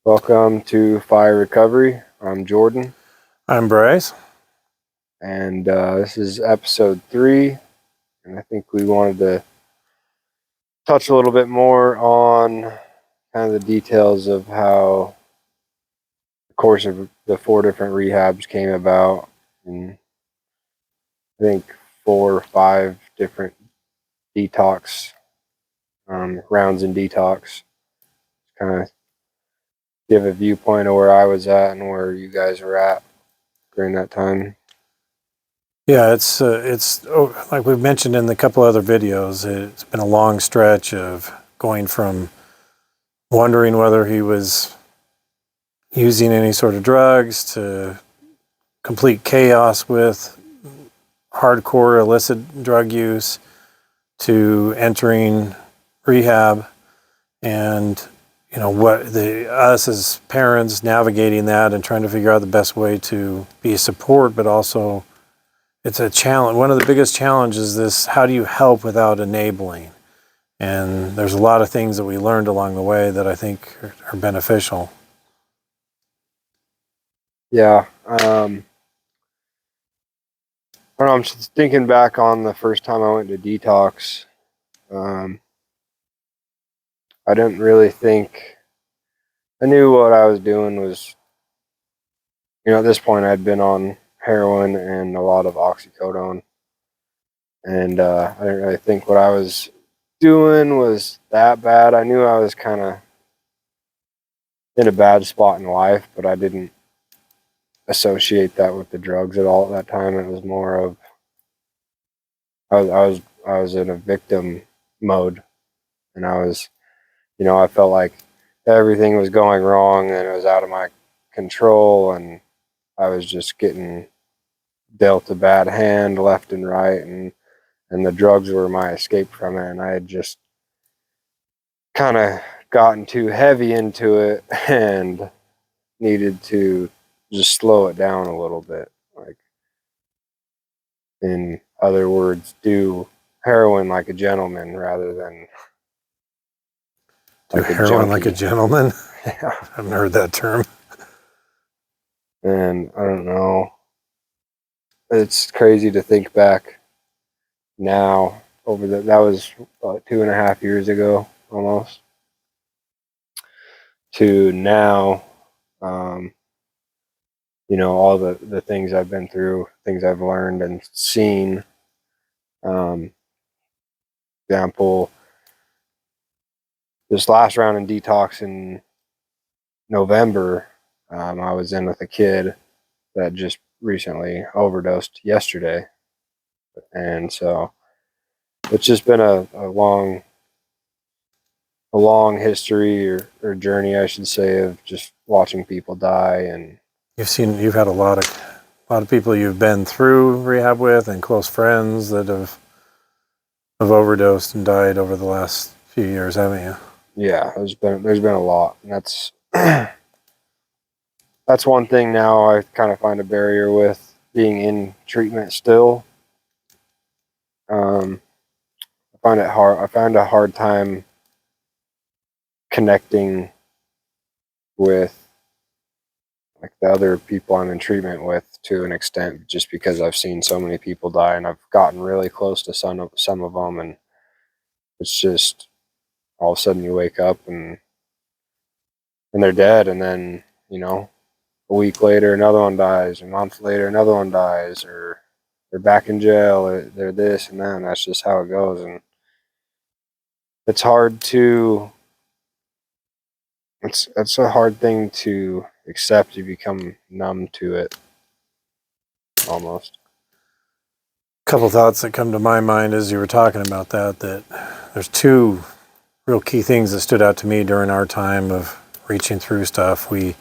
Welcome to Fire Recovery. I'm Jordan, I'm Bryce. and this is episode 3. And I think we wanted to touch a little bit more on kind of the details of how the course of the 4 different rehabs came about, and I think 4 or 5 different detox rounds in detox. Kind of give a viewpoint of where I was at and where you guys were at during that time. Yeah, it's like we've mentioned in a couple other videos. It's been a long stretch of going from wondering whether he was using any sort of drugs to complete chaos with hardcore illicit drug use to entering rehab, and what us as parents navigating that and trying to figure out the best way to be a support, but also it's a challenge. One of the biggest challenges is how do you help without enabling? And there's a lot of things that we learned along the way that I think are beneficial. Yeah. I don't know, I'm just thinking back on the first time I went to detox. I didn't really think, I knew what I was doing was, at this point I'd been on heroin and a lot of oxycodone. And I didn't really think what I was doing was that bad. I knew I was kind of in a bad spot in life, but I didn't associate that with the drugs at all at that time. It was more of, I was in a victim mode, and I felt like everything was going wrong and it was out of my control, and I was just getting dealt a bad hand left and right, and the drugs were my escape from it, and I had just kind of gotten too heavy into it and needed to just slow it down a little bit. Like, in other words, do heroin like a gentleman rather than Do like a heroin like a junkie. gentleman. Yeah. I haven't heard that term. And I don't know. It's crazy to think back now that was about 2.5 years ago almost, to now. um all the things I've been through, things I've learned and seen. um Example, this last round in detox in November, I was in with a kid that just recently overdosed yesterday. And so it's just been a long history, or journey, I should say, of just watching people die. And You've had a lot of people you've been through rehab with, and close friends that have overdosed and died over the last few years, haven't you? yeah, there's been a lot. And that's that's one thing now I kind of find a barrier with being in treatment still. um I find a hard time connecting with, like, the other people I'm in treatment with, to an extent, just because I've seen so many people die, and I've gotten really close to some of them. And it's just, all of a sudden you wake up and they're dead, and then, a week later another one dies, a month later another one dies, or they're back in jail, or they're this and that, and that's just how it goes. And it's hard to it's a hard thing to accept. You become numb to it almost. Couple thoughts that come to my mind as you were talking about that there's two real key things that stood out to me during our time of reaching through stuff. We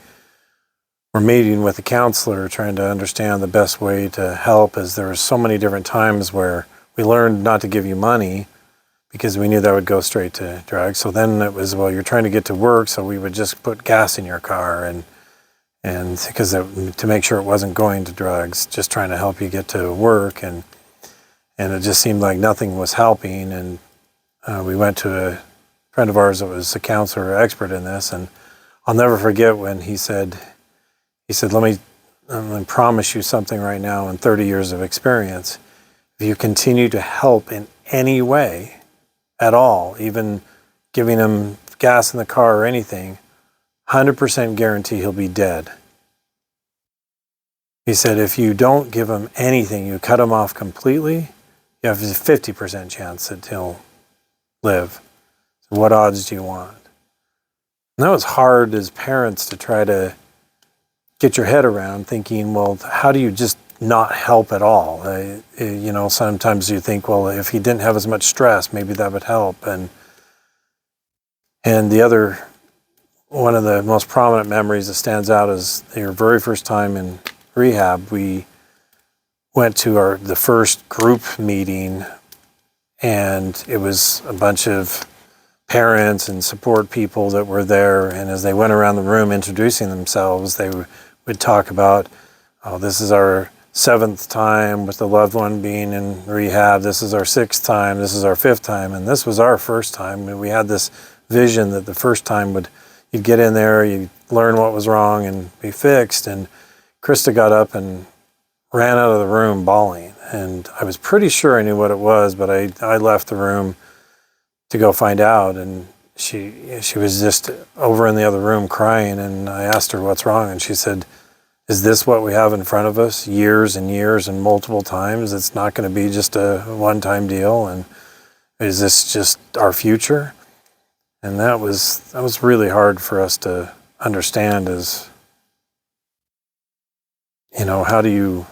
were meeting with a counselor trying to understand the best way to help, as there were so many different times where we learned not to give you money because we knew that would go straight to drugs. So then it was, well, you're trying to get to work, so we would just put gas in your car and because to make sure it wasn't going to drugs, just trying to help you get to work. And it just seemed like nothing was helping. And we went to a friend of ours that was a counselor expert in this, and I'll never forget when he said, let me promise you something right now in 30 years of experience. If you continue to help in any way at all, even giving him gas in the car or anything, 100% guarantee he'll be dead. He said, if you don't give him anything, you cut him off completely, you have a 50% chance that he'll live. So what odds do you want? And that was hard as parents to try to get your head around, thinking, well, how do you just not help at all? Sometimes you think, well, if he didn't have as much stress, maybe that would help. And the other, one of the most prominent memories that stands out is your very first time in rehab. We went to the first group meeting, and it was a bunch of parents and support people that were there. And as they went around the room introducing themselves, they would talk about, oh, this is our 7th time with the loved one being in rehab. This is our 6th time. This is our 5th time. And this was our first time. And we had this vision that the first time you'd get in there, you'd learn what was wrong and be fixed. And Krista got up and ran out of the room bawling. And I was pretty sure I knew what it was, but I left the room to go find out. And she was just over in the other room crying. And I asked her what's wrong. And she said, is this what we have in front of us years and years and multiple times? It's not going to be just a one-time deal. And is this just our future? And that was really hard for us to understand, is, how do you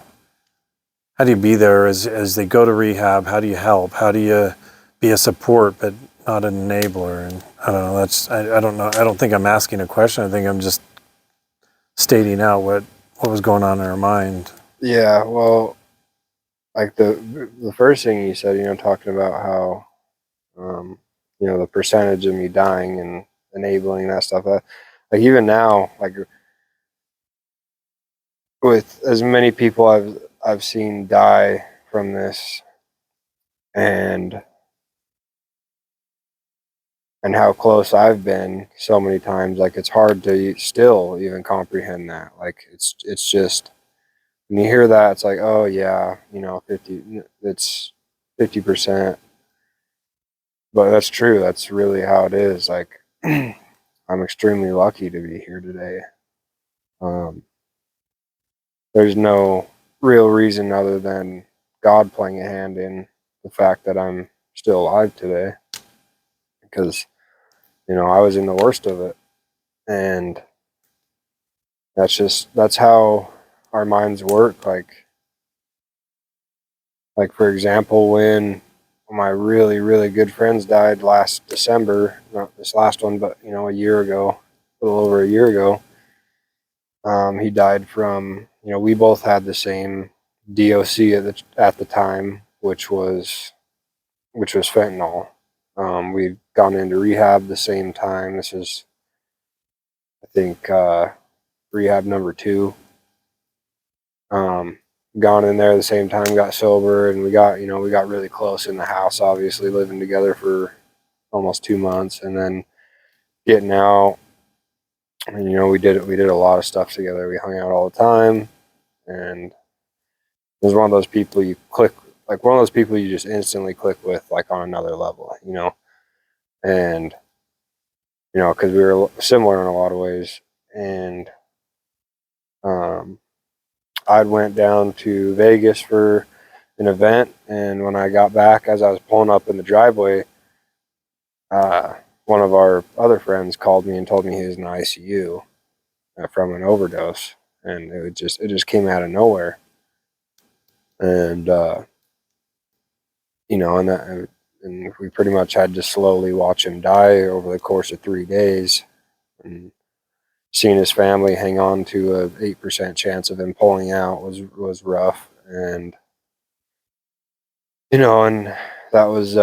be there as they go to rehab? How do you help? How do you be a support but not an enabler? And I don't know, I don't know. I don't think I'm asking a question. I think I'm just stating out what was going on in our mind. Yeah, well, like the first thing you said, talking about how, the percentage of me dying and enabling that stuff, like even now, like with as many people I've seen die from this, and how close I've been so many times, like it's hard to still even comprehend that. Like it's just, when you hear that, it's like, oh yeah, 50, it's 50%. But that's true. That's really how it is. Like, I'm extremely lucky to be here today. There's no real reason other than God playing a hand in the fact that I'm still alive today, because, I was in the worst of it. And that's how our minds work. Like for example, when my really, really good friends died last December, not this last one, but, a year ago, a little over a year ago, he died from, we both had the same DOC at the time, which was fentanyl. We'd gone into rehab the same time. This is, I think, rehab number 2. Gone in there the same time, got sober, and we got really close in the house, obviously living together for almost 2 months, and then getting out. And, we did a lot of stuff together. We hung out all the time, and it was one of those people you click, like one of those people you just instantly click with, like on another level, and, because we were similar in a lot of ways. And I went down to Vegas for an event, and when I got back, as I was pulling up in the driveway, one of our other friends called me and told me he was in the ICU from an overdose, and it just came out of nowhere. And and we pretty much had to slowly watch him die over the course of 3 days, and seeing his family hang on to a 8% chance of him pulling out was rough. And and that was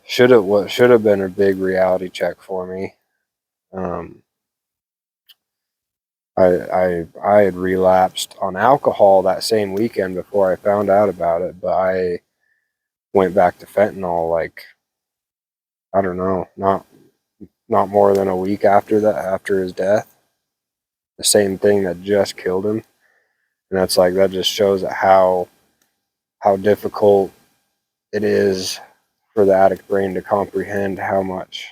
should have been a big reality check for me. I had relapsed on alcohol that same weekend before I found out about it, but I went back to fentanyl, like, I don't know, not more than a week after his death. the same thing that just killed him. And that's like, that just shows how difficult it is for the addict brain to comprehend how much,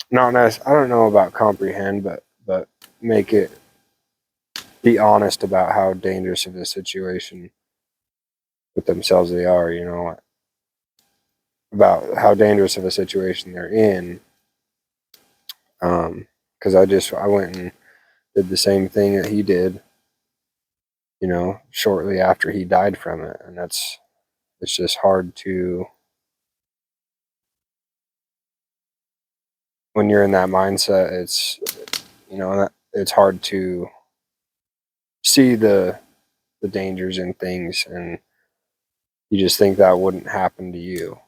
not necessarily, I don't know about comprehend, but make it, be honest about how dangerous of a situation with themselves they are, you know, about how dangerous of a situation they're in. Because I went and did the same thing that he did, you know, shortly after he died from it, and it's just hard to, when you're in that mindset, it's, you know, it's hard to see the dangers in things, and you just think that wouldn't happen to you.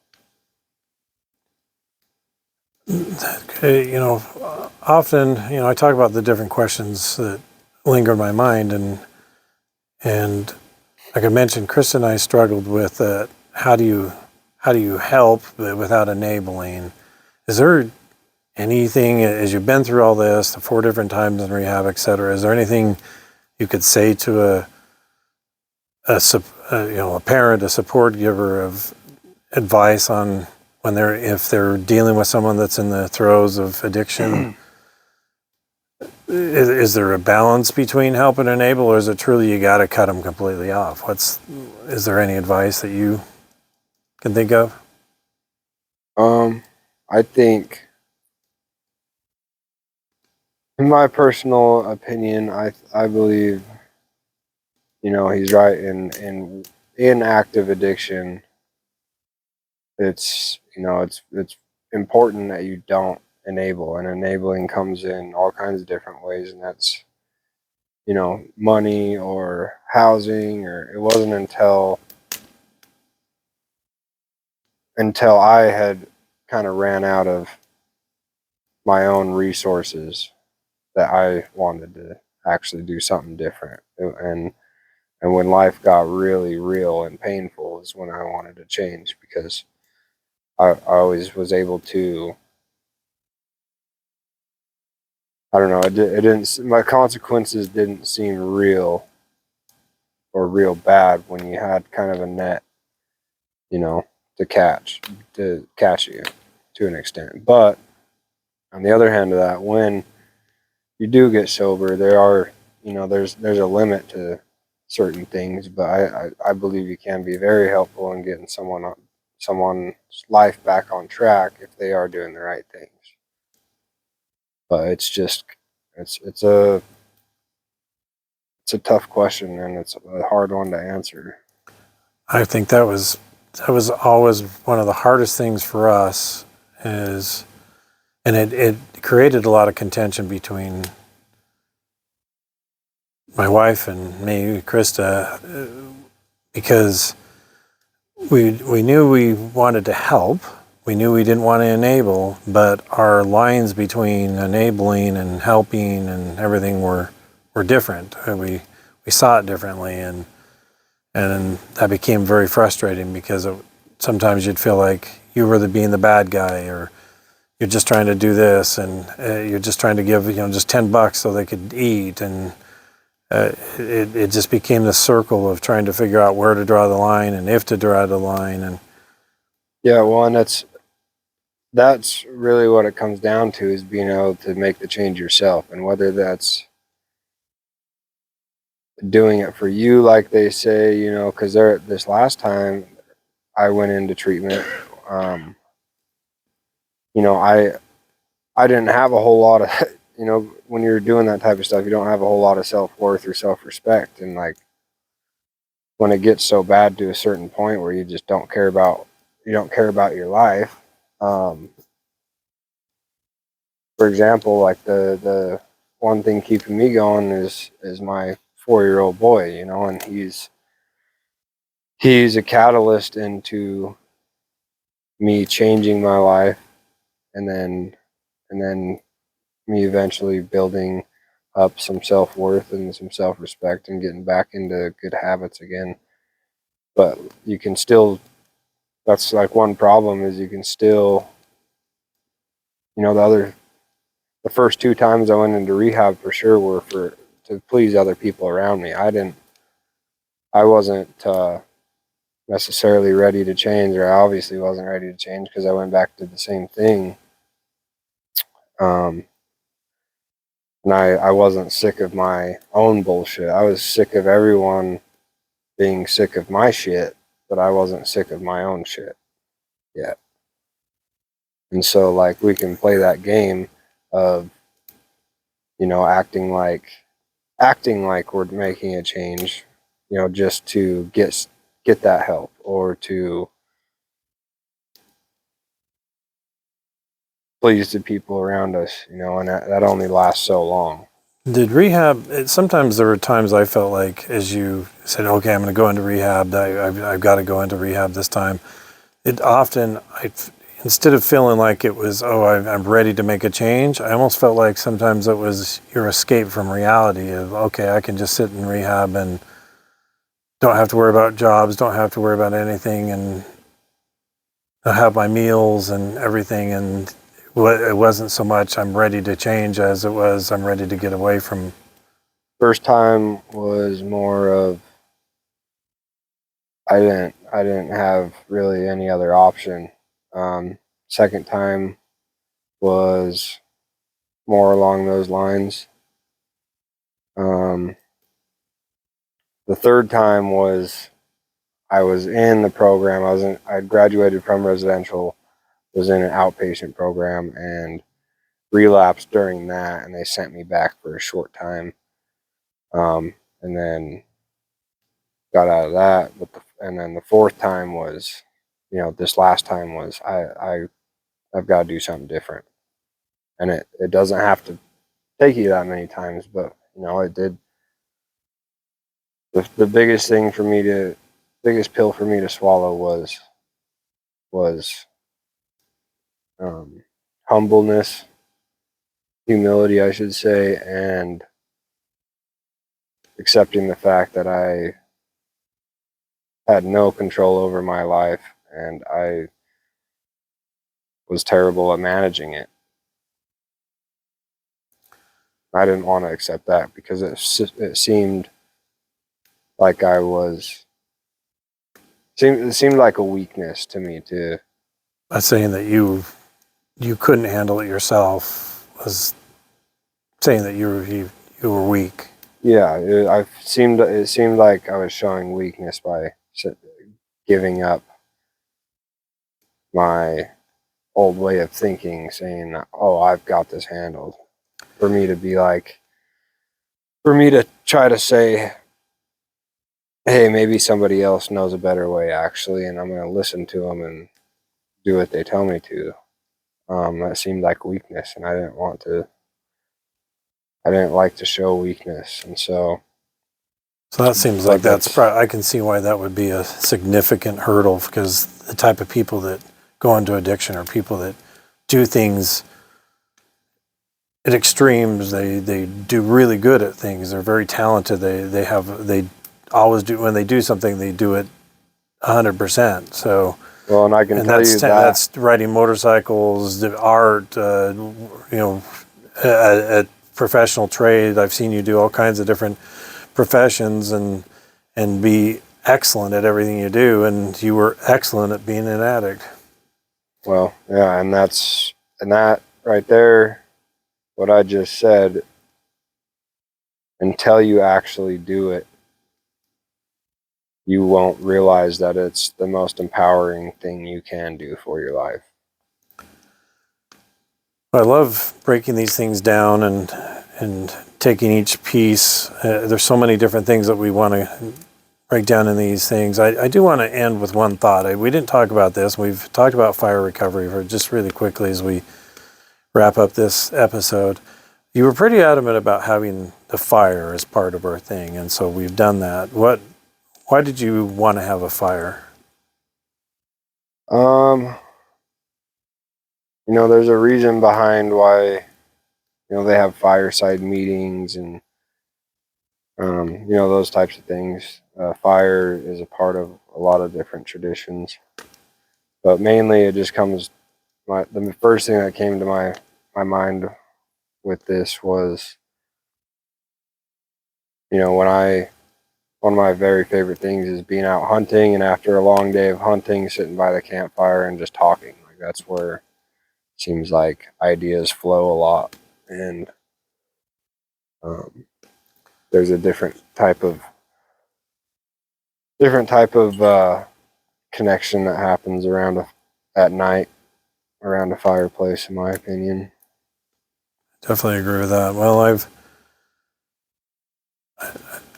You know, often, you know, I talk about the different questions that linger in my mind, and like I mentioned, Chris and I struggled with how do you help without enabling? Is there anything, as you've been through all this, the 4 different times in rehab, et cetera, is there anything you could say to you know, a parent, a support giver of advice on when if they're dealing with someone that's in the throes of addiction? Is there a balance between help and enable, or is it truly you got to cut them completely off? Is there any advice that you can think of? I think, in my personal opinion, I believe, you know, he's right. In active addiction, it's, you know, it's important that you don't enable, and enabling comes in all kinds of different ways, and that's, you know, money or housing. Or it wasn't until I had kind of ran out of my own resources that I wanted to actually do something different. And when life got really real and painful is when I wanted to change, because I always was able to, I don't know, it didn't, my consequences didn't seem real or real bad when you had kind of a net, you know, to catch you to an extent. But on the other hand of that, when you do get sober, there are, you know, there's a limit to certain things, but I believe you can be very helpful in getting someone's life back on track if they are doing the right things. But it's just, it's a tough question, and it's a hard one to answer. I think that was always one of the hardest things for us, is, and it created a lot of contention between my wife and me, Krista, because we knew we wanted to help. We knew we didn't want to enable, but our lines between enabling and helping and everything were different. We saw it differently, and that became very frustrating, because sometimes you'd feel like you were being the bad guy, or you're just trying to do this, and you're just trying to give, you know, just $10 so they could eat, and it just became the circle of trying to figure out where to draw the line and if to draw the line. And yeah, well, and that's really what it comes down to, is being able to make the change yourself, and whether that's doing it for you, like they say, you know, because this last time I went into treatment, you know, I didn't have a whole lot of, you know, when you're doing that type of stuff, you don't have a whole lot of self-worth or self-respect, and like when it gets so bad to a certain point where you just don't care about your life. For example, like the one thing keeping me going is my 4-year-old boy, you know, and he's a catalyst into me changing my life, and then me eventually building up some self-worth and some self-respect and getting back into good habits again. But you can still, that's like one problem, is you can still, you know, the first 2 times I went into rehab for sure were to please other people around me. I wasn't necessarily ready to change, or I obviously wasn't ready to change because I went back to the same thing. And I wasn't sick of my own bullshit. I was sick of everyone being sick of my shit, but I wasn't sick of my own shit yet. And so, like, we can play that game of, you know, acting like we're making a change, you know, just to get that help, or to please the people around us, you know, and that only lasts so long. Did rehab, sometimes there were times I felt like, as you said, okay, I'm going to go into rehab, I've got to go into rehab this time. It often, instead of feeling like it was, oh, I'm ready to make a change, I almost felt like sometimes it was your escape from reality of, okay, I can just sit in rehab and don't have to worry about jobs, don't have to worry about anything, and I have my meals and everything, and it wasn't so much I'm ready to change as it was I'm ready to get away from. First time was more of, I didn't have really any other option. Second time was more along those lines. The third time was, I was in the program. I graduated from residential, was in an outpatient program, and relapsed during that, and they sent me back for a short time, and then got out of that. And then the fourth time was, you know, this last time was, I've got to do something different, and it doesn't have to take you that many times, but you know, it did. The biggest biggest pill for me to swallow was humbleness, humility, I should say, and accepting the fact that I had no control over my life, and I was terrible at managing it. I didn't want to accept that because it seemed like it seemed like a weakness to me to. Not saying that you couldn't handle it yourself, was saying that you were weak. Yeah, it seemed like I was showing weakness by giving up my old way of thinking, saying, "Oh, I've got this handled." For me to try to say, "Hey, maybe somebody else knows a better way, actually, and I'm going to listen to them and do what they tell me to." That seemed like weakness, and I didn't want to. I didn't like to show weakness, and so. So that seems like I can see why that would be a significant hurdle, because the type of people that go into addiction are people that do things at extremes. They do really good at things. They're very talented. They always do, when they do something, they do it 100%. So. Well, and I can tell you that's riding motorcycles, the art, you know, a professional trade. I've seen you do all kinds of different professions and be excellent at everything you do, and you were excellent at being an addict. Well, yeah, and that right there, what I just said, until you actually do it, you won't realize that it's the most empowering thing you can do for your life. I love breaking these things down and taking each piece. There's so many different things that we want to break down in these things. I do want to end with one thought. We didn't talk about this. We've talked about fire recovery for just really quickly as we wrap up this episode. You were pretty adamant about having the fire as part of our thing, and so we've done that. Why did you want to have a fire? You know, there's a reason behind why, you know, they have fireside meetings and, you know, those types of things. Fire is a part of a lot of different traditions, but mainly it just comes, the first thing that came to my mind with this was, one of my very favorite things is being out hunting, and after a long day of hunting, sitting by the campfire and just talking. Like, that's where it seems like ideas flow a lot, and there's a different type of connection that happens at night around a fireplace, in my opinion. Definitely agree with that. Well,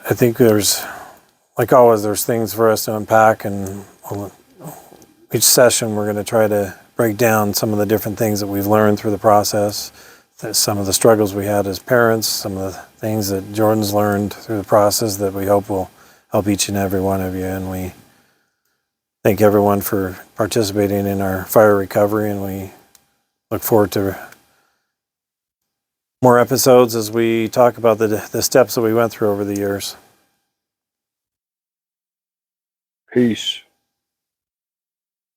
I think there's, like always, there's things for us to unpack, and each session we're going to try to break down some of the different things that we've learned through the process, some of the struggles we had as parents, some of the things that Jordan's learned through the process that we hope will help each and every one of you. And we thank everyone for participating in our fire recovery, and we look forward to more episodes as we talk about the steps that we went through over the years. Peace.